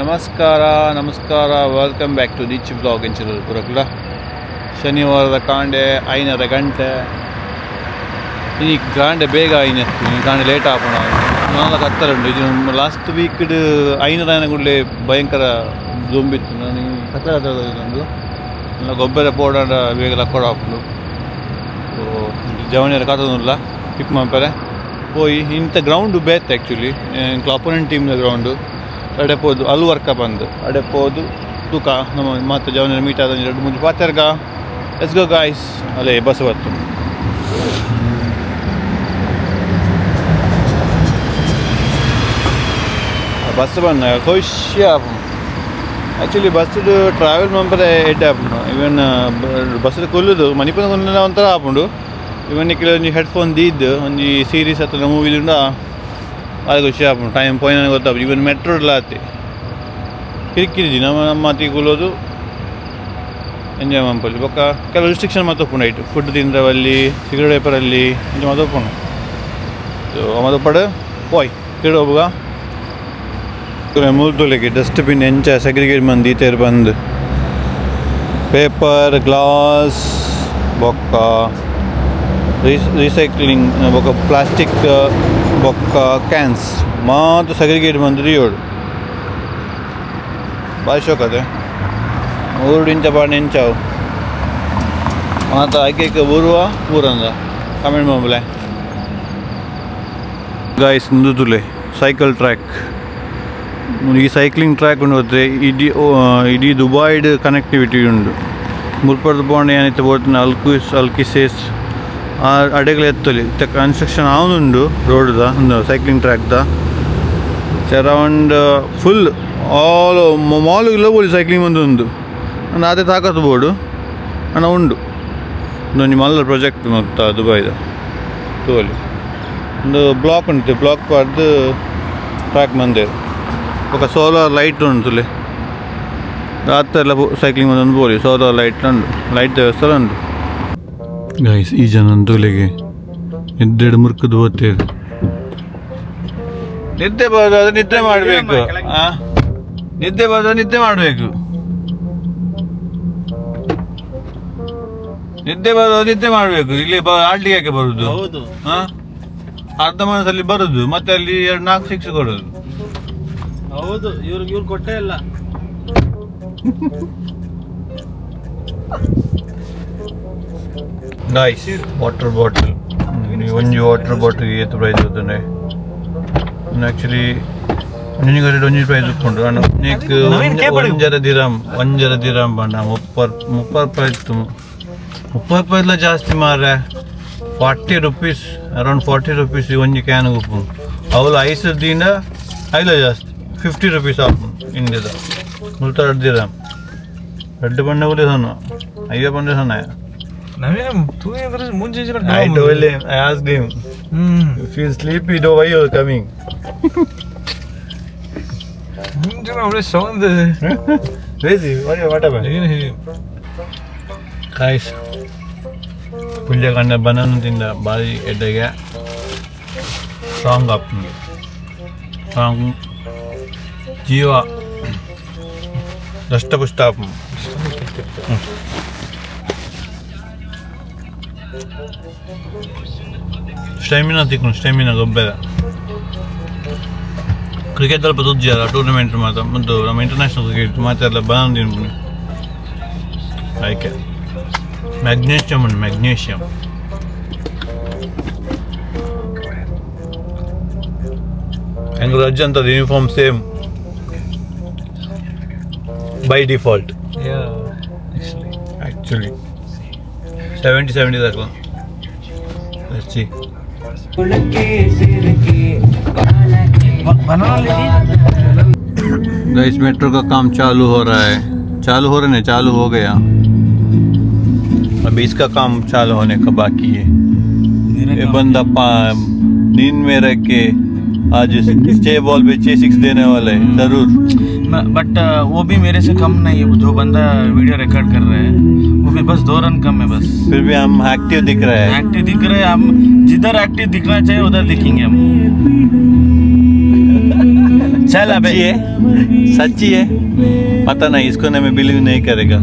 ನಮಸ್ಕಾರ welcome back to ದಿಚ್ blog ಎಂಚಿರಪುರಕ್ಲ ಶನಿವಾರದ ಕಾಂಡೆ 5:30 ಗಂಟೆ ಈ ಕಾಂಡೆ ಬೇಗ ಐನತ್ತು ಈ ಕಾಂಡೆ ಲೇಟ್ ಆಪಣ 4 ಉಂಟು ಇದು ಲಾಸ್ಟ್ ವೀಕ್ಡ್ 5:30 ಗುಡ್ಲೆ ಭಯಂಕರ ಜೊಂಬಿತ್ತು ನಾನು ಕತ್ತಲ ನನ್ನ ಗೊಬ್ಬರ ಪೋಡಾಡ ಬೇಗ ಲಕ್ಕೋಡ ಹಾಕ್ಲು ಜವನಿಯರ ಕಾತದಿಲ್ಲ ಪಿಕ್ ಮಾಡ್ತಾರೆ ಪೋಯಿ ಇಂಥ ಗ್ರೌಂಡು ಬೇತ್ ಆ್ಯಕ್ಚುಲಿ ಅಪೋನೆಂಟ್ ಟೀಮ್ನ ಗ್ರೌಂಡು ಅಡೆಪೋದು ಅಲ್ಲಿ ವರ್ಕ ಬಂದು ಅಡೆಪೋದು ತೂಕ ನಮ್ಮ ಮತ್ತೆ ಜವನ ಮೀಟ್ ಆದ 2-3 ಪಾತೆರ್ಗ ಲೆಟ್ಸ್ ಗೋ ಗಾಯ್ಸ್ ಅಲ್ಲೇ ಬಸ್ ಬತ್ತು ಬಸ್ ಬಂದ ಖುಷಿ ಆ್ಯಕ್ಚುಲಿ ಬಸ್ದು ಟ್ರಾವೆಲ್ ಮಂಪರೆ ಎಡ್ಡೆ ಆಪುಂಡು ಇವನ್ ಬಸ್ ಕೊಲ್ಲುದು ಮಣಿಪುರ ಕೊಲ್ಲ ಒಂಥರ ಆಪುಂಡು ಇವನ್ ಕೆಲವೊಂದು ಹೆಡ್ಫೋನ್ ದೀದ್ದು ಒಂದು ಸೀರೀಸ್ ಅಥವಾ ಮೂವಿದುಂಡ ಅದು ಖುಷಿ ಆಪುಂಡು ಟೈಮ್ ಪೋಯಿನ ಗೊತ್ತಾಪು ಇವನ್ ಮೆಟ್ರೋ ಎಲ್ಲ ಆತಿ ಕಿರಿಕಿರಿ ನಮ್ಮ ಅತಿ ಕೂಲೋದು ಎಂಜಾಯ್ ಮಂಪಲ್ಲಿ ಬೊಕ್ಕ ಕೆಲವು ರಿಸ್ಟ್ರಿಕ್ಷನ್ ಮತ್ತೊಪ್ಪುಂಡು ಐಟು ಫುಡ್ ತಿಂದ್ರವಲ್ಲಿ ಸಿಗರೇಟ್ ಪೇಪರಲ್ಲಿ ಇಂಚ ಮತ್ತೊಪ್ಪುಂಡು ಮತ್ತೊಪ್ಪಡು ಪೋಯ್ ಕಿಡು ಹೋಗುವ ಮೂರ್ತೊಲೆಗೆ ಡಸ್ಟ್ಬಿನ್ ಎಂಚ ಸೆಗ್ರಿಗೇಟ್ ಮಂದಿ ಈತೇರು ಬಂದು ಪೇಪರ್ ಗ್ಲಾಸ್ ಬೊಕ್ಕ ರೀಸೈಕ್ಲಿಂಗ್ ಬೊಕ್ಕ ಪ್ಲಾಸ್ಟಿಕ್ ಬೊಕ್ಕ ಕ್ಯಾನ್ಸ್ ಮಾತು ಸೆಗ್ರಿಗೇಟ್ ಬಂದು ಏಳು ಭಾರಿ ಶೋಕ್ ಅದೇ 3 ಇಂಚ ಬಾಡಿ ಎಂಚಾವು ಮಾತ ಐಕೆ ಊರುವ ಊರಂದ ಕಮೆಂಟ್ ಮಾಡ್ಬಲೆ ಗಾಯ್ಸ್ ನುದುಲೆ ಸೈಕಲ್ ಟ್ರ್ಯಾಕ್ ಈ ಸೈಕ್ಲಿಂಗ್ ಟ್ರ್ಯಾಕ್ ಉಂಡು ಹೋದರೆ ಇಡೀ ದುಬೈಡ್ ಕನೆಕ್ಟಿವಿಟಿ ಉಂಡು ಮುಲ್ಪರ್ದು ಬೋಂಡ್ ಏನಿತ್ತು ಬೋಡ್ತಾನೆ ಅಲ್ಕಿಸೇಸ್ ಅಡೆಗಳು ಎತ್ತಲಿ ಕನ್ಸ್ಟ್ರಕ್ಷನ್ ಆವನುಂಡು ರೋಡ್ದ ಒಂದು ಸೈಕ್ಲಿಂಗ್ ಟ್ರ್ಯಾಕ್ದ ಅರೌಂಡ್ ಫುಲ್ ಆಲ್ ಮಾಲ್ಗೆಲ್ಲ ಬೋಲಿ ಸೈಕ್ಲಿಂಗ್ ಒಂದು ನಾನು ಅದೇ ತಾಕತ್ತು ಬೋರ್ಡು ಅಣ್ಣ ಉಂಡು ಒಂದು ಮಲ್ಲ ಪ್ರಾಜೆಕ್ಟ್ ಮತ್ತು ದುಬೈದ ತೋಲಿ ಒಂದು ಬ್ಲಾಕ್ ಉಂಟು ಬ್ಲಾಕ್ ಪಾಡ್ದು ಟ್ರ್ಯಾಕ್ ಬಂದೇರು ఒక సోలార్ లైట్ ఉంటుంది రాత్రి సైక్లింగ్ మంది పోలి సోలార్ లైట్ ఉండు లైట్ ವ್ಯವಸ್ಥೆ ಉಂಟು ಗೈಸ್ ಈ ಜನ ತೋಲೆಗೆ ಎದ್ದೆಡು ಮುರ್ಕದು ಓದ್ತೇವೆ ನಿದ್ದೆ ಬರೋದಾದ್ರೆ ನಿದ್ದೆ ಮಾಡಬೇಕು ನಿದ್ದೆ ಬರೋದಾದ್ರೆ ನಿದ್ದೆ ಮಾಡಬೇಕು ನಿದ್ದೆ ಬರೋದು ನಿದ್ದೆ ಮಾಡಬೇಕು ಇಲ್ಲಿ ಆಡ್ಲಿಕ್ಕೆ ಯಾಕೆ ಬರುದು ಅರ್ಧ ಮನಸ್ಸಲ್ಲಿ ಬರುದು ಮತ್ತೆ ಅಲ್ಲಿ 2-4 ಶಿಕ್ಷೆ ಕೊಡೋದು ಹೌದು ಇವ್ರು ಕೊಟ್ಟೇ ಇಲ್ಲ ನೈಸ್ ವಾಟರ್ ಬಾಟಲ್ ಒಂಜಿ ವಾಟರ್ ಬಾಟಲ್ ಏತು ಪ್ರೈಸ್ ಹೋಗ್ತಾನೆ ಆ್ಯಕ್ಚುಲಿ ಒಂಜಿ ಪ್ರೈಸ್ ಉಪ್ಪುಂಡು ಒಂಜರ ದಿರಾಮ್ ಬಂಡ 30 ರೂಪಾಯಿ ಇತ್ತು 30 ರೂಪಾಯಿಲ್ಲ ಜಾಸ್ತಿ ಮಾರ್ರೆ 40 ರೂಪೀಸ್ ಅರೌಂಡ್ 40 ರೂಪೀಸ್ ಒಂಜಿ ಕ್ಯಾನ್ ಉಪ್ಪು ಅವಳು ಐಸದಿಂದ ಐಲ ಜಾಸ್ತಿ 50 ರೂಪೀಸ್ ಆಪು ಇಂಡಿಯಾದ ಮುಲ್ತಾ ದಿರಾಮ್ ರೆಡ್ ಬಂಡೆ बोले सोनो अय्या बंडे सोना नवीन तू इधर मुंजे जरा I told him I asked him if you sleepy do why you are coming Moonje ना हमने सोन दे crazy what happened guys पुल्ले कन्ने बनाना तिंदा बारी एड्डेगे स्ट्रांग अप स्ट्रांग ಜೀವ ದಷ್ಟಪುಷ್ಟ ಸ್ಟೆಮಿನಾ ಗೊಬ್ಬರ ಕ್ರಿಕೆಟ್ ಅಲ್ಪ ತುಜ್ಜಿಯಲ್ಲ ಟೂರ್ನಮೆಂಟ್ ಮಾತ್ರ ಮತ್ತು ನಮ್ಮ ಇಂಟರ್ನ್ಯಾಷನಲ್ ಕ್ರಿಕೆಟ್ ಮಾತೆಲ್ಲ ಬಂದಿನ ಆಯ್ಕೆ ಮ್ಯಾಗ್ನೇಷಿಯಮ್ ಉಂಟು ಮ್ಯಾಗ್ನೇಷಿಯಮ್ ಹೆಂಗೆ ರಜ್ ಅಂತದ uniform same by default actually 70 तक let's see गाइस मेट्रो का काम चालू हो रहा है चालू हो गया अभी इसका काम चालू होने का बाकी है ये बंदा नींद में रह के आज 6 बॉल पे 6 देने वाला है जरूर बट वो भी मेरे से कम नहीं है जो बंदा वीडियो रिकॉर्ड कर रहा है वो भी बस 2 रन कम है बस फिर भी हम एक्टिव दिख रहे हैं हम जिधर एक्टिव दिखना चाहिए उधर दिखेंगे हम चल अबे सच्ची है पता नहीं इसको ना मैं बिलीव नहीं करेगा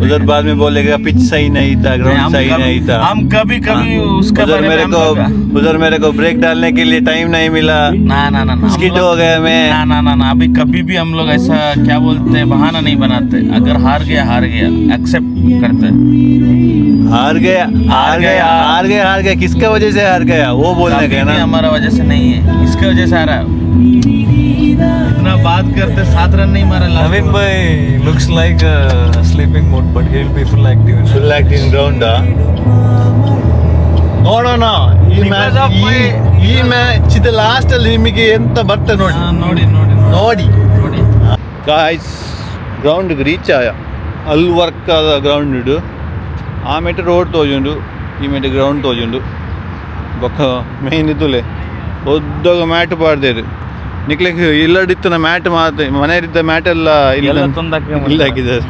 उधर बाद में बोलेगा पिच सही नहीं था ग्राउंड सही नहीं था हम कभी कभी उसका उधर बारे में मेरे हम को लोग- उधर मेरे को ब्रेक डालने के लिए टाइम नहीं मिला ना ना ना ना स्किड हो गया मैं ना अभी कभी भी हम लोग ऐसा क्या बोलते हैं बहाना नहीं बनाते अगर हार गया एक्सेप्ट करते हैं हार गया किसका वजह से हार गया वो बोलने कभी का भी ना हमारा वजह से नहीं है इसके वजह से हारा है। इतना बात करते 7 रन नहीं मारा last Naveen over। bhai looks like sleeping mode, but he'll be full active. Full acting ground ನೋಡೋಣ Because of my- ಈ ಮ್ಯಾಚ್ ಇದು ಲಾಸ್ಟ್ ಅಲ್ಲಿ ನಿಮಗೆ ಎಂತ ಬರ್ತದೆ ನೋಡಿ हाँ, ನೋಡಿ ಗಾಯ್ಸ್ ಗ್ರೌಂಡ್ಗೆ ರೀಚ್ ಆಯ ಅಲ್ಲಿ ವರ್ಕ್ ಆದ ಗ್ರೌಂಡ್ ಆಮೇಲೆ ರೋಡ್ ತೋಜುಂಡು ಈಮೇಲೆ ಗ್ರೌಂಡ್ ತೋಜುಂಡು ಬೊಕ್ಕ ಮೇನ್ ಇದ್ದುಲೆ ಒದ್ದಾಗ ಮ್ಯಾಟ್ ಪಾಡ್ದೇರು ನಿಕ್ಲಿಕ್ಕೆ ಇಲ್ಲಡಿತ್ತನ ಮ್ಯಾಟ್ ಮಾತ್ರ ಮನೆಯಲ್ಲಿದ್ದ ಮ್ಯಾಟ್ ಎಲ್ಲ ಎಲ್ಲ ತಂದಾಕಿ ಇಲ್ಲ ಹಾಕಿದ್ದಾರೆ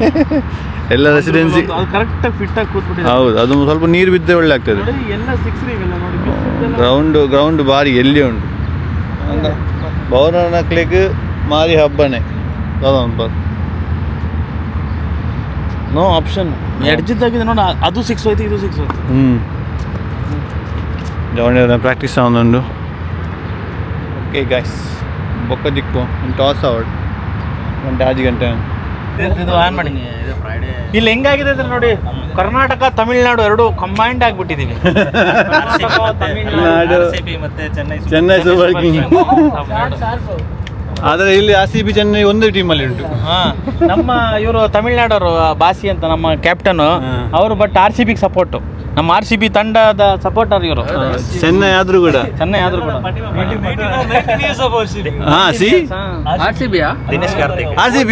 ಎಲ್ಲ ರೆಸಿಡೆನ್ಸಿ ಅದು ಕರೆಕ್ಟ್ ಫಿಟ್ ಆಗಿ ಕೂತ್ಬಿಟ್ಟಿದೆ ಹೌದು ಅದು ಸ್ವಲ್ಪ ನೀರು ಬಿದ್ದರೆ ಒಳ್ಳೆ ಆಗ್ತದೆ ನೋಡಿ ಎಲ್ಲ 6 ಇವೆಲ್ಲ ನೋಡಿ ಗ್ರೌಂಡ್ ಭಾರಿ ಎಲ್ಲಿ ಉಂಟು ಭವನ ಹಾಕ್ಲಿಕ್ಕೆ ಮಾರಿ ಹಬ್ಬನೇ ಅದೊಂದು ನೋ ಆಪ್ಷನ್ ಎಡ್ಜಿದ್ದಾಗಿದೆ ನೋಡಿ ಅದು 6 ಹೋಯ್ತು ಇದು 6 ಹೋಯ್ತು ಜವಣ್ಣ ಪ್ರಾಕ್ಟೀಸ್ ಆವೊಂದುಂಡು ಓಕೆ ಗಾಯ್ಸ್ ಬೊಕ್ಕ ದಿಕ್ಕು ಟಾಸ್ ಆವಡ್ ಗಂಟೆ 5 ಗಂಟೆ ಇದು ಆನ್ ಮಾಡಿ ಇದು ಫ್ರೈಡೆ ಇಲ್ಲಿ ಹೆಂಗಾಗಿದೆ ಅಂದ್ರೆ ನೋಡಿ ಕರ್ನಾಟಕ ತಮಿಳ್ನಾಡು ಎರಡು ಕಂಬೈಂಡ್ ಆಗ್ಬಿಟ್ಟಿದೀವಿ ತಮಿಳ್ನಾಡು ಮತ್ತೆ ಚೆನ್ನೈ ಸೂಪರ್ ಕಿಂಗ್ ಆದರೆ ಇಲ್ಲಿ RCB ಚೆನ್ನೈ ಒಂದೇ ಟೀಮಲ್ಲಿ ಉಂಟು ಹಾ ನಮ್ಮ ಇವರು ತಮಿಳ್ನಾಡವರು ಬಾಸಿ ಅಂತ ನಮ್ಮ ಕ್ಯಾಪ್ಟನ್ ಅವರು ಬಟ್ RCB ಸಪೋರ್ಟ್ ನಮ್ಮ RCB ತಂಡದ ಸಪೋರ್ಟರ್ ಇವರು ಚೆನ್ನೈ ಆದ್ರೂ ಕೂಡ ಚೆನ್ನೈ ಆದ್ರೂ ಕೂಡ हाँ सी ದಿನೇಶ್ ಕಾರ್ತಿಕ್ RCB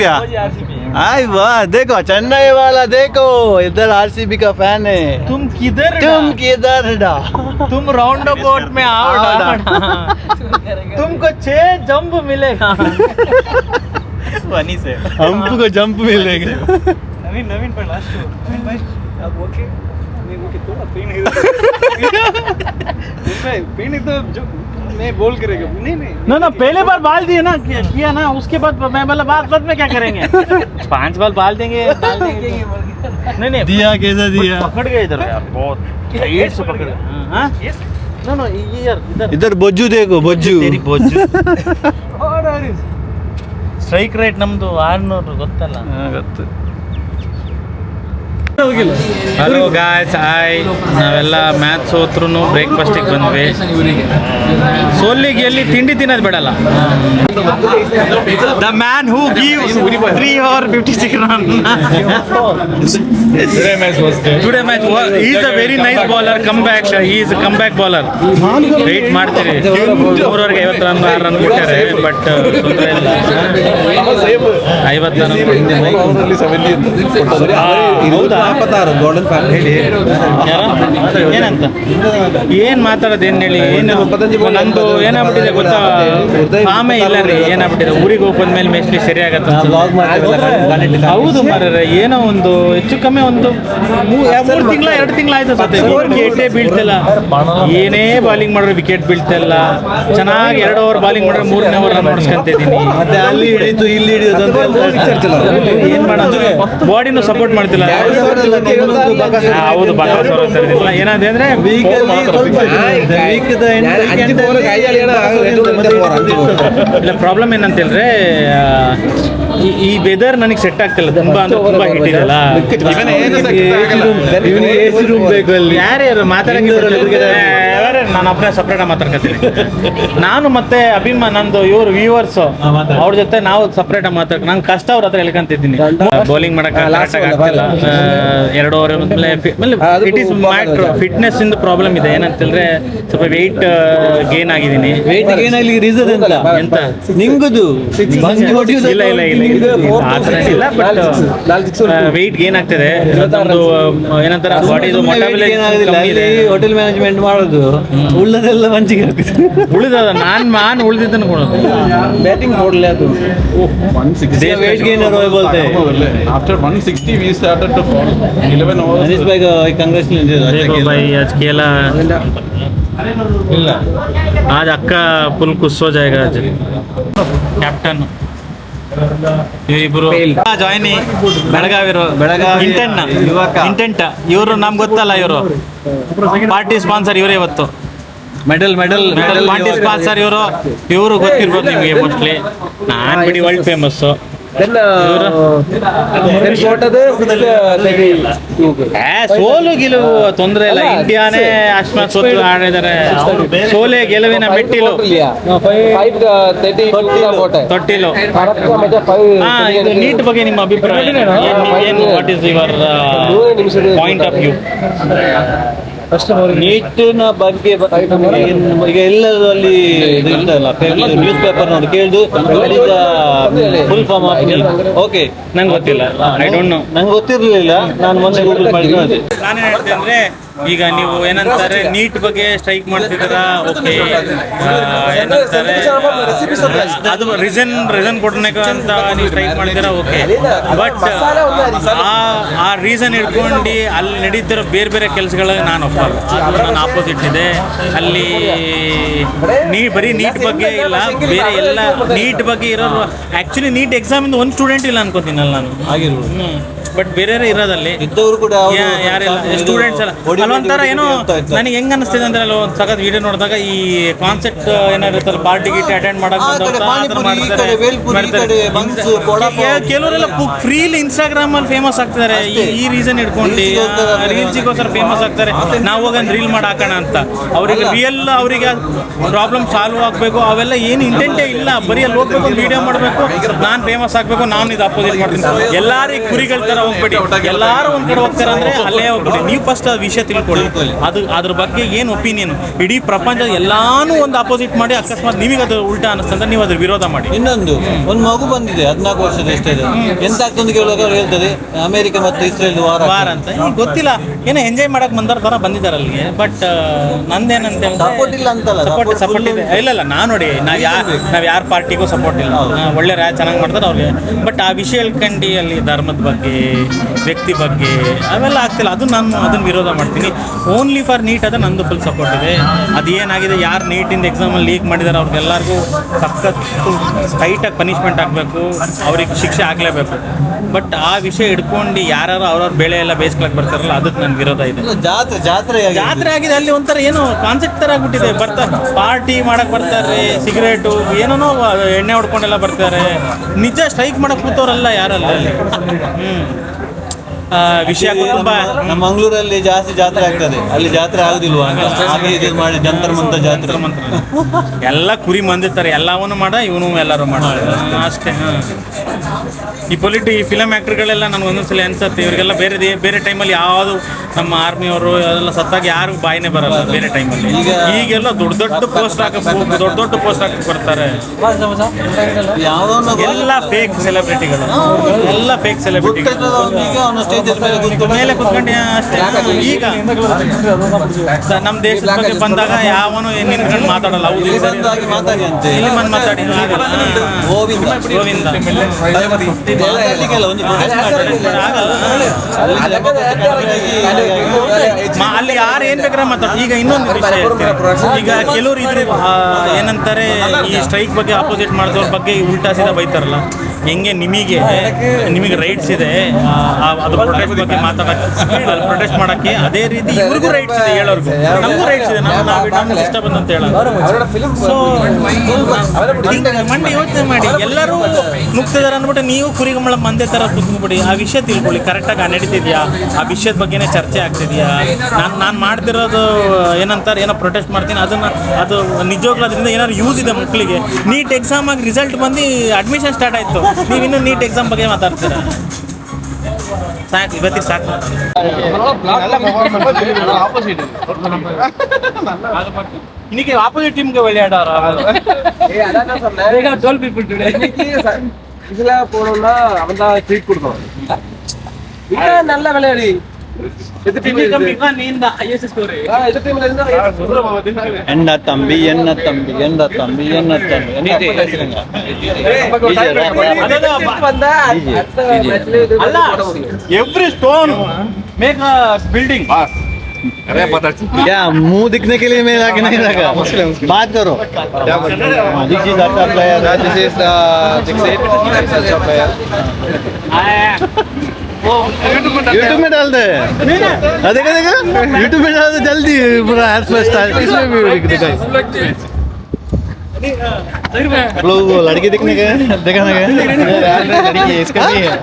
आई वाह देखो चेन्नई वाला देखो इधर RCB का फैन है तुम किधर किधर डा तुम राउंड अबाउट में आओ तुमको 6 जंप मिलेगा वनी से हमको जंप मिलेगा नवीन पर लास्ट भाई अब ओके मेरे को थोड़ा पेन तो जो मैं बोल करेगा नहीं ना पहले बार बाल दिए ना किया ना उसके बाद मैं बोला बाद में क्या करेंगे 5 बाल बाल देंगे नहीं दिया कैसा दिया पकड़ गए इधर यार बहुत टाइट से पकड़ हाँ नो ये यार इधर बोजू देखो बोजू तेरी बोझ ಸ್ಟ್ರೈಕ್ ರೇಟ್ ನಮ್ದು 600 ಗೊತ್ತಲ್ಲ ಗೊತ್ತು ಹಲೋ ಗಾಯ್ಸ್ ಹಾಯ್ ನಾವೆಲ್ಲ ಮ್ಯಾಚ್ ಸೋತ್ರು ಬ್ರೇಕ್ಫಾಸ್ಟಿಗೆ ಬಂದ್ವಿ ಸೋಲಿಗೆ ಎಲ್ಲಿ ತಿಂಡಿ ತಿನ್ನೋದು ಬಿಡಲ್ಲ the man who gives 3 over 56 run today match is a very nice bowler come back he is come back bowler wait ಮಾಡ್ತೀರಿ 3 ಓವರ್ಗೆ 50 ರನ್ 6 ರನ್ ಕೊಟ್ಟಾರೆ ಬಟ್ ತೊಂದರೆ ಇಲ್ಲ 50 ರನ್ ಹೌದಾ ಏನಂತ ಏನ್ ಮಾತಾಡೋದು ಏನ್ ಹೇಳಿ ಏನು ನಂದು ಏನಾಗ್ಬಿಟ್ಟಿದೆ ಗೊತ್ತಾ ಫಾಮೇ ಇಲ್ಲ ರೀ ಏನಾಗ್ಬಿಟ್ಟಿದೆ ಊರಿಗೆ ಹೋಗಿ ಬಂದ್ಮೇಲೆ ಮೇಸ್ಟ್ಲಿ ಸರಿ ಆಗತ್ತ ಹೌದು ಮಾರ್ರೆ ಏನೋ ಒಂದು ಹೆಚ್ಚು ಕಮ್ಮಿ ಒಂದು 3 ತಿಂಗಳ 2 ತಿಂಗಳ ಆಯ್ತು ಸತ್ತೆ ವಿಕೆಟೇ ಬೀಳ್ತಿಲ್ಲ ಏನೇ ಬಾಲಿಂಗ್ ಮಾಡಿದ್ರೆ ವಿಕೆಟ್ ಬೀಳ್ತಿಲ್ಲ ಚೆನ್ನಾಗಿ 2 ಓವರ್ ಬಾಲಿಂಗ್ ಮಾಡಿದ್ರೆ 3ನೇ ಓವರ್ ರನ್ ಹೊಡ್ಸ್ಕೊಂತ ಇದ್ದೀನಿ ಮತ್ತೆ ಅಲ್ಲಿ ಹಿಡಿತು ಇಲ್ಲಿ ಹಿಡಿಯೋದು ಏನ್ ಮಾಡೋದು ಬಾಡಿನೂ ಸಪೋರ್ಟ್ ಮಾಡ್ತಿಲ್ಲ ಹೌದು ಏನಾದ್ರೆ ಅಂದ್ರೆ ಇಲ್ಲ ಪ್ರಾಬ್ಲಮ್ ಏನಂತ ಹೇಳಿದ್ರೆ ಈ ವೆದರ್ ನನಗೆ ಸೆಟ್ ಆಗ್ತಿಲ್ಲ ತುಂಬಾ ಅಂದ್ರೆ ತುಂಬಾ ಹಿಟ್ ಇದೆಯಲ್ಲ ಯಾರ್ಯಾರು ಮಾತಾಡಂಗಿಲ್ಲ ನಾನು ಒಬ್ಬನೇ ಸಪ್ರೇಟ್ ಮಾತಾಡ್ಕೊತೀನಿ ನಾನು ಮತ್ತೆ ನಂದು ಇವರು ವ್ಯೂವರ್ಸ್ ಅವ್ರ ಜೊತೆ ನಾವು ಸಪ್ರೇಟ್ ಮಾತಾಡ್ ನಂಗೆ ಕಷ್ಟ ಅವ್ರ ಹತ್ರ ಹೇಳ್ಕೊಂತಿದ್ದೀನಿ ಬೌಲಿಂಗ್ ಮಾಡಕ್ ಆಗ್ತಿಲ್ಲ 2 over it is matter fitness ಇಂದ ಪ್ರಾಬ್ಲಮ್ ಇದೆ ಏನಂತ ಹೇಳಿದ್ರೆ ಸ್ವಲ್ಪ ವೆಯ್ಟ್ ಗೇನ್ ಆಗಿದ್ದೀನಿ ವೇಟ್ ಏನಾಗ್ಲಿ ರೀಸನ್ ಎಂತ ನಿಂಗುದು ಇಲ್ಲ ಆ ಥರ ಇಲ್ಲ ಬಟ್ ವೆಯ್ಟ್ ಗೇನ್ ಆಗ್ತದೆ ನಮ್ದು ಏನಂತಾರೆ ಬಾಡಿದು ಹೋಟೆಲ್ ಮ್ಯಾನೇಜ್ಮೆಂಟ್ ಮಾಡೋದು ಉಳ್ಳದೆಲ್ಲ ಮಂಚಿಗೆ ಉಳಿದದ ನಾನು ಉಳಿದಿದ್ದನ್ನು ಕೊಡೋದು ಬ್ಯಾಟಿಂಗ್ ನೋಡ್ಲಿ ಅದು 160 weight gainer बोलते हैं after 160 we started to fall 11 overs अनिश भाई का congratulations देखो भाई आज खेला आज अक्का फुल खुश हो जाएगा आज ಕ್ಯಾಪ್ಟನ್ ಇಬ್ರು ಜಾಯ್ನಿ ಬೆಳಗಾವಿರು ಇಂಟೆಂಟ್ ಇವರು ನಮ್ಗೆ ಗೊತ್ತಲ್ಲ, ಇವರು ಪಾರ್ಟಿ ಸ್ಪಾನ್ಸರ್ ಇವರೇ ಇವತ್ತು ಮೆಡಲ್ ಪಾರ್ಟಿ ಸ್ಪಾನ್ಸರ್ ಇವರು ಗೊತ್ತಿರ್ಬೋದು ನಿಮಗೆ ಮೋಸ್ಟ್ಲಿ. ನಾನು ಬಿಡಿ ವರ್ಲ್ಡ್ ಫೇಮಸ್ಸು. ಸೋಲು ಗೆಲುವು ತೊಂದರೆ ಇಲ್ಲ, ಇಂಡಿಯಾನೇ ಅಷ್ಟು ಸೋತು ಆಡಿದ್ದಾರೆ. ಸೋಲೆ ಗೆಲುವಿನ ಮೆಟ್ಟಿಲು ತೊಟ್ಟಿಲು. ಇದು ನೀಟ್ ಬಗ್ಗೆ ನಿಮ್ಮ ಅಭಿಪ್ರಾಯ ಏನು? What is your point of view? ನೀಟಿನ ಬಗ್ಗೆ ಈಗ ಎಲ್ಲರಲ್ಲಿ ಇದು ಇರ್ತದಲ್ಲ, ನ್ಯೂಸ್ ಪೇಪರ್ ನೋಡಿ ಕೇಳಿದು ಫುಲ್ ಫಾರ್ಮ್ ಆಫ್. ಓಕೆ, ನಂಗೆ ಗೊತ್ತಿಲ್ಲ, ಐ ಡೋಂಟ್ ನೋ. ನಂಗೆ ಗೊತ್ತಿರಲಿಲ್ಲ, ನಾನು ಮೊನ್ನೆ ಗೂಗಲ್ ಮಾಡಿ ನೋಡಿದೆ. ನಾನೇನು ಹೇಳ್ತೆ ಅಂದ್ರೆ, ಈಗ ನೀವು ಏನಂತಾರೆ ನೀಟ್ ಬಗ್ಗೆ ಸ್ಟ್ರೈಕ್ ಮಾಡ್ತಿದ್ದೀರಾ, ಓಕೆ, ಏನಂತಾರೆ ಅದು ರೀಸನ್ ಕೊಡ್ಬೇಕು ಅಂತ ನೀವು ಸ್ಟ್ರೈಕ್ ಮಾಡಿದ್ದೀರಾ, ಓಕೆ. ಬಟ್ ಆ ರೀಸನ್ ಇಟ್ಕೊಂಡು ಅಲ್ಲಿ ನಡೀತಿರೋ ಬೇರೆ ಬೇರೆ ಕೆಲಸಗಳಿಗೆ ನಾನು ಒಪ್ಪಲ್ಲ. ಅದು ನನ್ನ ಆಪೋಸಿಟ್ ಇದೆ. ಅಲ್ಲಿ ಬರೀ ನೀಟ್ ಬಗ್ಗೆ ಇಲ್ಲ, ಬೇರೆ ಎಲ್ಲ ನೀಟ್ ಬಗ್ಗೆ ಇರೋರು. ಆ್ಯಕ್ಚುಲಿ ನೀಟ್ ಎಕ್ಸಾಮಿಂದ ಒಂದು ಸ್ಟೂಡೆಂಟ್ ಇಲ್ಲ ಅನ್ಕೋತೀನಲ್ಲ ನಾನು, ಆಗಿರ್ಬೋದು. ಬಟ್ ಬೇರೆ ಇರೋದಲ್ಲಿ ಇದ್ದವರು ಕೂಡ ಯಾರೆಲ್ಲ ಸ್ಟೂಡೆಂಟ್ಸ್ ಎಲ್ಲ ಅಲ್ಲೊಂಥರ ಏನೋ ನನಗೆ ಹೆಂಗ್ ಅನಿಸ್ತಿದೆ ಅಂದ್ರೆ, ಅಲ್ಲಿ ಒಂದು ಸಖತ್ ವಿಡಿಯೋ ನೋಡಿದಾಗ ಈ ಕಾನ್ಸೆಪ್ಟ್ ಏನಾಗಿರುತ್ತಲ್ಲ, ಪಾರ್ಟಿ ಗೀಟಿ ಅಟೆಂಡ್ ಮಾಡಕ್ ಕೆಲವರೆಲ್ಲ ಫ್ರೀಲಿ ಇನ್ಸ್ಟಾಗ್ರಾಮ್ ಅಲ್ಲಿ ಫೇಮಸ್ ಆಗ್ತಿದ್ದಾರೆ. ಈ ರೀಸನ್ ಇಟ್ಕೊಂಡು ರೀಲ್ಸಿಗೋಸ್ಕರ ಫೇಮಸ್ ಆಗ್ತಾರೆ. ನಾವು ಹೋಗಿ ರೀಲ್ ಮಾಡಿ ಹಾಕೋಣ ಅಂತ. ಅವ್ರಿಗೆ ರಿಯಲ್ ಅವರಿಗೆ ಪ್ರಾಬ್ಲಮ್ ಸಾಲ್ವ್ ಆಗಬೇಕು, ಅವೆಲ್ಲ ಏನು ಇಂಟೆಂಟೇ ಇಲ್ಲ. ಬರೀ ಅಲ್ಲಿ ಹೋಗ್ಬೇಕು, ಒಂದು ವಿಡಿಯೋ ಮಾಡಬೇಕು, ನಾನು ಫೇಮಸ್ ಆಗಬೇಕು, ನಾನು ಇದು ಅಪೋಸಿಟ್ ಮಾಡ್ತೀನಿ. ಎಲ್ಲಾರಿಗೆ ಕುರಿಗಳ ಥರ ಹೋಗ್ಬೇಡಿ, ಎಲ್ಲರೂ ಒಂದು ಕಡೆ ಹೋಗ್ತಾರೆ ಅಂದರೆ ಅಲ್ಲೇ ಹೋಗ್ಬಿಡಿ. ನೀವು ಫಸ್ಟ್ ಆ ವಿಷಯ ತಿಳ್ಕೊಳ್ಳಿ, ಅದ್ರ ಬಗ್ಗೆ ಏನು ಒಪಿನಿಯನ್. ಇಡೀ ಪ್ರಪಂಚ ಎಲ್ಲಾನು ಒಂದು ಅಪೋಸಿಟ್ ಮಾಡಿ ಅಕಸ್ಮಾತ್ ನಿಮಗೆ ಅದು ಉಲ್ಟಾ ಅನಿಸ್ತಂದ್ರೆ ನೀವು ಅದ್ರ ವಿರೋಧ ಮಾಡಿ. ಇನ್ನೊಂದು ಒಂದು ಮಗು ಬಂದಿದೆ 14 ವರ್ಷದ, ಎಷ್ಟಿದೆ, ಎಂತ ಆಗ್ತದೆ ಕೇಳುವಾಗ ಅವ್ರು ಹೇಳ್ತಾರೆ ಅಮೆರಿಕ ಮತ್ತು ಇಸ್ರೇಲ್ ವಾರ ಅಂತ. ಗೊತ್ತಿಲ್ಲ, ಏನೋ ಎಂಜಾಯ್ ಮಾಡಕ್ ಬಂದರ ಥರ ಬಂದಿದ್ದಾರೆ ಅಲ್ಲಿಗೆ. ಬಟ್ ನಂದೇನಂತ ಸಪೋರ್ಟ್ ಇಲ್ಲ ಅಂತಲ್ಲ, ಸಪೋರ್ಟ್ ಇದೆ. ಇಲ್ಲ ನಾನು ನೋಡಿ, ನಾವು ಯಾರ ಪಾರ್ಟಿಗೂ ಸಪೋರ್ಟ್ ಇಲ್ಲ. ಒಳ್ಳೆ ಚೆನ್ನಾಗಿ ಮಾಡ್ತಾರೆ ಅವ್ರಿಗೆ. ಬಟ್ ಆ ವಿಷಯ ಹೇಳ್ಕೊಂಡು ಅಲ್ಲಿ ಧರ್ಮದ ಬಗ್ಗೆ, ವ್ಯಕ್ತಿ ಬಗ್ಗೆ ಅವೆಲ್ಲ ಆಗ್ತಿಲ್ಲ. ಅದು ನಾನು ಅದನ್ನು ವಿರೋಧ ಮಾಡ್ತೀನಿ. ಓನ್ಲಿ ಫಾರ್ ನೀಟ್ ಅದು ನಂದು ಫುಲ್ ಸಪೋರ್ಟ್ ಇದೆ. ಅದೇನಾಗಿದೆ, ಯಾರು ನೀಟಿಂದ ಎಕ್ಸಾಮಲ್ಲಿ ಲೀಕ್ ಮಾಡಿದ್ದಾರೆ ಅವ್ರಿಗೆಲ್ಲರಿಗೂ ಸಖತ್ತು ಟೈಟಾಗಿ ಪನಿಷ್ಮೆಂಟ್ ಆಗಬೇಕು, ಅವ್ರಿಗೆ ಶಿಕ್ಷೆ ಆಗಲೇಬೇಕು. ಬಟ್ ಆ ವಿಷಯ ಹಿಡ್ಕೊಂಡು ಯಾರು ಅವ್ರವ್ರ ಬೆಳೆ ಎಲ್ಲ ಬೇಯಿಸ್ಕೊಳಕ್ಕೆ ಬರ್ತಾರಲ್ಲ, ಅದಕ್ಕೆ ನನ್ನ ವಿರೋಧ ಇದೆ. ಜಾತ್ರೆ ಆಗಿದೆ ಅಲ್ಲಿ ಒಂಥರ ಏನೋ ಕಾನ್ಸೆಪ್ಟ್ ಥರ ಆಗ್ಬಿಟ್ಟಿದೆ. ಪಾರ್ಟಿ ಮಾಡಕ್ಕೆ ಬರ್ತಾರೆ, ಸಿಗರೇಟು ಏನೇನೋ ಎಣ್ಣೆ ಹೊಡ್ಕೊಂಡೆಲ್ಲ ಬರ್ತಾರೆ. ನಿಜ ಸ್ಟ್ರೈಕ್ ಮಾಡಕ್ಕೆ ಕೂತವ್ರಲ್ಲ ಯಾರಲ್ಲ ಅಲ್ಲಿ. ವಿಷಯ ತುಂಬ ನಮ್ಮ ಮಂಗಳೂರಲ್ಲಿ ಜಾಸ್ತಿ ಜಾತ್ರೆ ಆಗ್ತದೆ, ಅಲ್ಲಿ ಜಾತ್ರೆ ಆಗುದಿಲ್ವಾ? ಹಾಗೆ ಇದು ಮಾಡಿ ಜಂತರ್ ಮಂತ್ರ ಜಾತ್ರೆ ಎಲ್ಲ ಕುರಿ ಮಂದಿರ್ತಾರೆ, ಎಲ್ಲವನ್ನೂ ಮಾಡ ಇವನು ಎಲ್ಲರೂ ಮಾಡ ಅಷ್ಟೇ. ಈ ಫಿಲಮ್ ಆ್ಯಕ್ಟರ್ಗಳೆಲ್ಲ ನನಗೆ ಒಂದೊಂದ್ಸಲ ಅನ್ಸುತ್ತೆ, ಇವರಿಗೆಲ್ಲ ಬೇರೆ ಟೈಮಲ್ಲಿ ಯಾವುದು ನಮ್ಮ ಆರ್ಮಿಯವರು ಅದೆಲ್ಲ ಸತ್ತಾಗ ಯಾರು ಬಾಯಿನೇ ಬರಲ್ಲ ಬೇರೆ ಟೈಮಲ್ಲಿ. ಈಗೆಲ್ಲ ದೊಡ್ಡ ಪೋಸ್ಟ್ ಹಾಕಕ್ಕೆ ಬರ್ತಾರೆ. ಎಲ್ಲ ಫೇಕ್ ಸೆಲೆಬ್ರಿಟಿಗಳು, ಮೇಲೆ ಕುತ್ಕೊಂಡು ಅಷ್ಟೇ. ಈಗ ನಮ್ಮ ದೇಶದ ಬಗ್ಗೆ ಬಂದಾಗ ಯಾವನು ನಿಂತ್ಕೊಂಡು ಮಾತಾಡಲ್ಲ. ಇಲ್ಲಿ ಬಂದು ಮಾತಾಡಿ ಗೋವಿಂದ ಅಲ್ಲಿ ಯಾರು ಏನ್ ಬೇಕಾದ್ರೆ ಮಾತಾಡ. ಈಗ ಇನ್ನೊಂದು ವಿಷಯ, ಈಗ ಕೆಲವರು ಇದ್ರು ಏನಂತಾರೆ, ಈ ಸ್ಟ್ರೈಕ್ ಬಗ್ಗೆ ಅಪೋಸಿಟ್ ಮಾಡಿದವ್ರ ಬಗ್ಗೆ ಉಲ್ಟಾ ಸೀದಾ ಬೈತಾರಲ್ಲ. ಹೆಂಗೆ ನಿಮಗೆ ರೈಟ್ಸ್ ಇದೆ ಅದು ಪ್ರೊಟೆಸ್ಟ್ ಬಗ್ಗೆ ಪ್ರೊಟೆಸ್ಟ್ ಮಾಡೋಕ್ಕೆ, ಅದೇ ರೀತಿ ಇವ್ರಿಗೂ ರೈಟ್ಸ್ ಇದೆ, ಹೇಳೋರ್ಗು ನಮಗೂ ರೈಟ್ಸ್ ಇದೆ. ನಮ್ಗೆ ಇಷ್ಟ ಬಂದಂತ ಹೇಳೋದು. ಸೊ ಮಂಡಿ ಯೋಚನೆ ಮಾಡಿ, ಎಲ್ಲರೂ ಮುಗ್ತಿದ್ದಾರೆ ಅಂದ್ಬಿಟ್ಟು ನೀವು ಕುರಿಗಂಬಳ ಮಂದೆ ಥರ ಕುತ್ಕೊಬಿಡಿ. ಆ ವಿಷಯ ತಿಳ್ಕೊಳ್ಳಿ, ಕರೆಕ್ಟಾಗಿ ನಡೀತಿದ್ಯಾ, ಆ ವಿಷಯದ ಬಗ್ಗೆನೇ ಚರ್ಚೆ ಆಗ್ತಿದ್ಯಾ. ನಾನು ಮಾಡ್ತಿರೋದು ಏನಂತಾರೆ, ಏನೋ ಪ್ರೊಟೆಸ್ಟ್ ಮಾಡ್ತೀನಿ, ಅದು ನಿಜವಾಗ್ಲೂ ಅದರಿಂದ ಏನಾದ್ರು ಯೂಸ್ ಇದೆ ಮಕ್ಕಳಿಗೆ. ನೀಟ್ ಎಕ್ಸಾಮ್ ಆಗಿ ರಿಸಲ್ಟ್ ಬಂದು ಅಡ್ಮಿಷನ್ ಸ್ಟಾರ್ಟ್ ಆಯಿತು, ನೀವಿನ್ನೂ ನೀಟ್ ಎಕ್ಸಾಮ್ ಬಗ್ಗೆ ಮಾತಾಡ್ತೀರಾ? ಸಾಕು, ಇವತ್ತಿಗೆ ಸಾಕು. இன்னைக்கு ஆப்போசிட் டீமுக்கு விளையாடாரா? Twelve people today. இன்னைக்கு இதுல போனோம்னா அவன் தான் ட்ரீட் கொடுப்பான். இல்ல நல்ல விளையாடி. எது டீம் கம்மினா நீ இந்த ஹையஸ்ட் ஸ்கோர். எது டீம்ல இருந்தா என்ன தம்பி என்ன தம்பி என்ன தம்பி என்ன தம்பி என்ன பேசுறீங்க? வந்தா அடுத்த மேட்ச்ல இது போட முடியும். Every stone make a building. क्या मुंह दिखने के लिए मैं आगे नहीं रखा बात करो दिस इज अच्छा प्लेयर This is 6'8", अच्छा player. यूट्यूब में डाल दे देखा देखा यूट्यूब में डाल दे जल्दी पूरा हेयर स्टाइल इसमें भी दिखाई लोग लड़की दिखने गए दिखाने गए लड़की है इसका भी है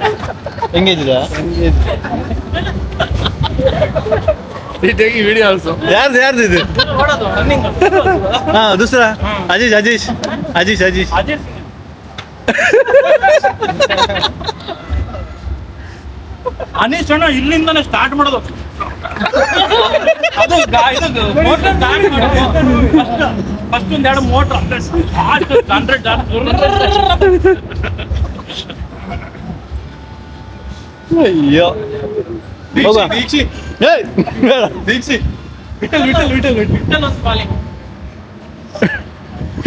engage He taking video also. यार यार दीदी हाँ दूसरा अजीज अजीज अजीज अजीज ಅನೀಶ್ ಅಣ್ಣ ಇಲ್ಲಿಂದಾನೆ ಸ್ಟಾರ್ಟ್ ಮಾಡೋದು ಅದು ಇದು ಮೋಟರ್ ಸ್ಟಾರ್ಟ್ ಮಾಡೋದು ಫಸ್ಟ್ ಒಂದೆರಡು ಮೋಟರ್ 100 ಅಯ್ಯೋ ಹೋಗ Dixi. ಏಯ್ Dixi.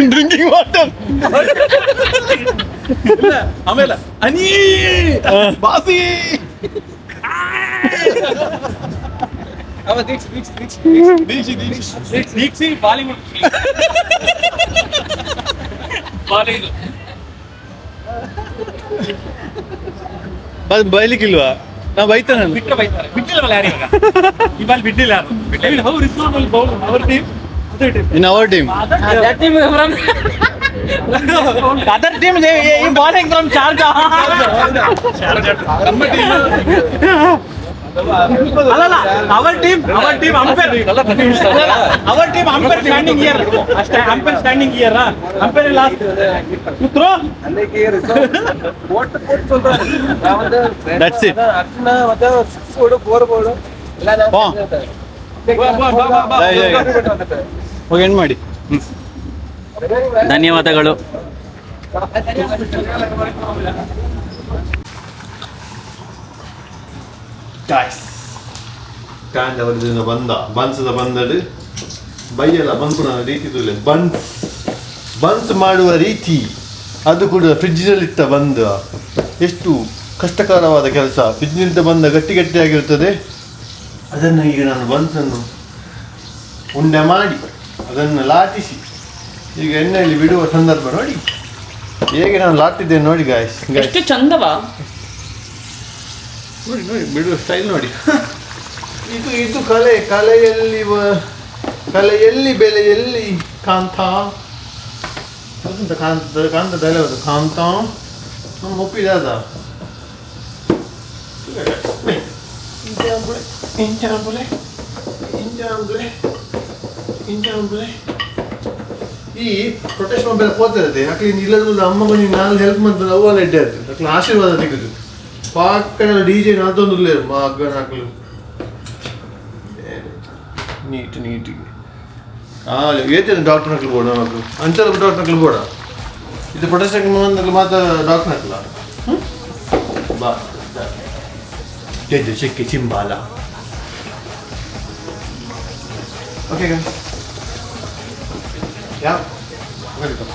ಡ್ರಿಂಕಿಂಗ್ ವಾಟರ್ ಆಮೇಲೆ ಅನಿ ಬಾಸಿ ಅವ ದೀಕ್ಷಿ ಬಾಲಿವುಡ್ ಬಸ್ ಬೈಲಿಕ್ಕಿಲ್ವಾ ನಾ ಬೈತಾನೆ ಬಿಟ್ಟರೆ ಬೈತಾರೆ ಬಿಟ್ಟಿಲ್ಲವಲ್ಲ ಯಾರು ಇವಾಗ ಬಿಟ್ಟಿಲ್ಲ ಯಾರು how responsible bowl our team in our team other team bowling from charge ನಮ್ಮ ಟೀಮ್ ಅಲ್ಲಲ್ಲ our team umpire standing year ಅಷ್ಟೇ umpire standing year umpire last throw that's it ಹೋಗಿ ಎಂಡ್ ಮಾಡಿ ಧನ್ಯವಾದಗಳು ಕಾಂಡವರದಿಂದ ಬನ್ಸದ ಬಂದದ್ದು ಬೈಯಲ್ಲ ಬನ್ಪುನ ರೀತಿ ತುಲೆ ಬನ್ಸ್ ಮಾಡುವ ರೀತಿ ಅದು ಕೂಡ ಫ್ರಿಡ್ಜ್ನಲ್ಲಿಟ್ಟ ಬಂದ ಎಷ್ಟು ಕಷ್ಟಕರವಾದ ಕೆಲಸ ಫ್ರಿಡ್ಜ್ನಿಂದ ಬಂದ ಗಟ್ಟಿಯಾಗಿರುತ್ತದೆ ಅದನ್ನು ಈಗ ನಾನು ಬನ್ಸನ್ನು ಉಂಡೆ ಮಾಡಿ ಅದನ್ನು ಲಾಟಿಸಿ ಈಗ ಎಣ್ಣೆಯಲ್ಲಿ ಬಿಡುವ ಸಂದರ್ಭ ನೋಡಿ ಹೇಗೆ ನಾನು ಲಾಟಿದ್ದೇನೆ ನೋಡಿ ಗಾಯ್ಸ್ ಎಷ್ಟು ಚಂದವಾ ನೋಡಿ ಬಿಡುವ ಸ್ಟೈಲ್ ನೋಡಿ ಇದು ಕಲೆಯಲ್ಲಿ ಬೆಲೆಯಲ್ಲಿ ಕಾಂತ ಕಾಂತ ತಲೆ ಹೋದ ಕಾಂತ ನಮ್ಮ ಒಪ್ಪಿದಾದ ಈ ಪ್ರೊಟೆಸ್ಟ್ ಮೊಬೈಲ್ ಹೋಗ್ತಿರುತ್ತೆ ಯಾಕೆ ಇಲ್ಲದ ಅಮ್ಮ ಬಂದು ನಾನು ಹೆಲ್ಪ್ ಮಾಡ್ತಾರೆ ಅವೆಲ್ಲ ಇಡ್ಡೆ ಇರ್ತದೆ ಅಕ್ಲ ಆಶೀರ್ವಾದ ತೆಗೆದು ಪಾಕಡೆ DJ ನಾತೊಂದು ಮಗ ನಾಕಲು ನೀಟ್ ಏತೇನು ಡಾಕ್ಟರ್ ನಕಲು ಬೋಡ ನಮಕು ಅಂಚಲ ಡಾಕ್ಟರ್ ನಕಲು ಬೋಡ ಇದು ಪ್ರೊಟೆಸ್ಟ್ ಮಂದಲು ಮಾತ್ರ ಡಾಕ್ಟರ್ ನಕಲ ಬಾ ಚೆಕ್ಕೆ ಚಿಂಬಾಲ ಓಕೆ ಯಾ ವೆಲ್ಕಮ್